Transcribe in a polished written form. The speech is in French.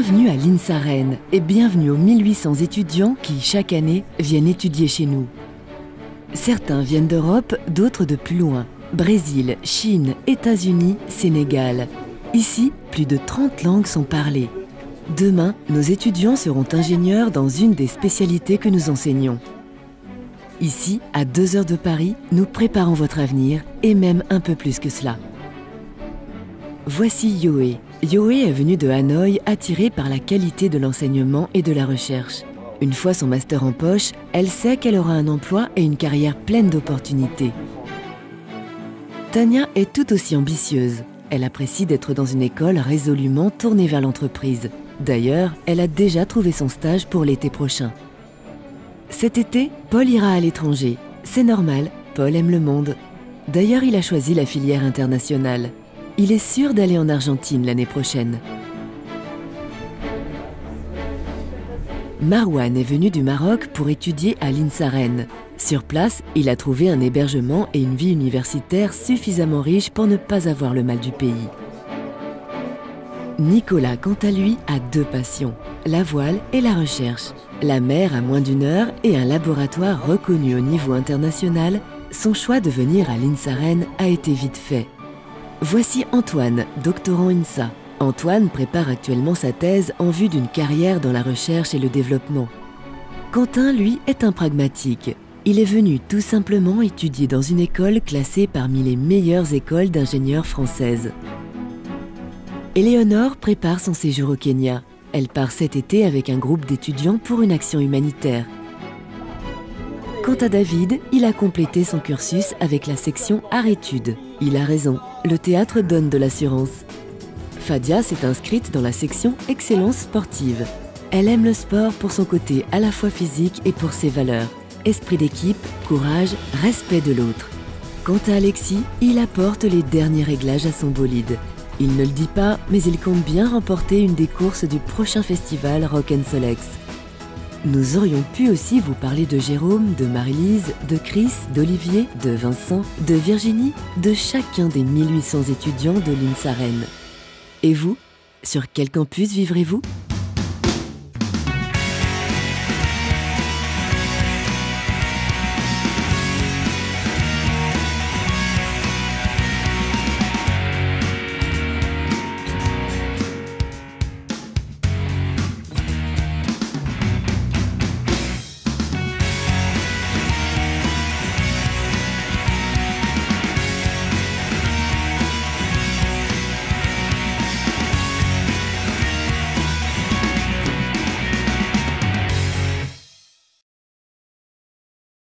Bienvenue à l'INSA Rennes et bienvenue aux 1800 étudiants qui, chaque année, viennent étudier chez nous. Certains viennent d'Europe, d'autres de plus loin. Brésil, Chine, États-Unis, Sénégal. Ici, plus de 30 langues sont parlées. Demain, nos étudiants seront ingénieurs dans une des spécialités que nous enseignons. Ici, à 2 heures de Paris, nous préparons votre avenir et même un peu plus que cela. Voici Yoé. Yoé est venue de Hanoï attirée par la qualité de l'enseignement et de la recherche. Une fois son master en poche, elle sait qu'elle aura un emploi et une carrière pleine d'opportunités. Tania est tout aussi ambitieuse. Elle apprécie d'être dans une école résolument tournée vers l'entreprise. D'ailleurs, elle a déjà trouvé son stage pour l'été prochain. Cet été, Paul ira à l'étranger. C'est normal, Paul aime le monde. D'ailleurs, il a choisi la filière internationale. Il est sûr d'aller en Argentine l'année prochaine. Marwan est venu du Maroc pour étudier à l'INSA Rennes. Sur place, il a trouvé un hébergement et une vie universitaire suffisamment riche pour ne pas avoir le mal du pays. Nicolas, quant à lui, a 2 passions, la voile et la recherche. La mer à moins d'1 heure et un laboratoire reconnu au niveau international, son choix de venir à l'INSA Rennes a été vite fait. Voici Antoine, doctorant INSA. Antoine prépare actuellement sa thèse en vue d'une carrière dans la recherche et le développement. Quentin, lui, est un pragmatique. Il est venu tout simplement étudier dans une école classée parmi les meilleures écoles d'ingénieurs françaises. Éléonore prépare son séjour au Kenya. Elle part cet été avec un groupe d'étudiants pour une action humanitaire. Quant à David, il a complété son cursus avec la section Art-Études. Il a raison, le théâtre donne de l'assurance. Fadia s'est inscrite dans la section Excellence sportive. Elle aime le sport pour son côté à la fois physique et pour ses valeurs. Esprit d'équipe, courage, respect de l'autre. Quant à Alexis, il apporte les derniers réglages à son bolide. Il ne le dit pas, mais il compte bien remporter une des courses du prochain festival Rock'n'Solex. Nous aurions pu aussi vous parler de Jérôme, de Marie-Lise, de Chris, d'Olivier, de Vincent, de Virginie, de chacun des 1800 étudiants de l'INSA Rennes. Et vous, sur quel campus vivrez-vous ?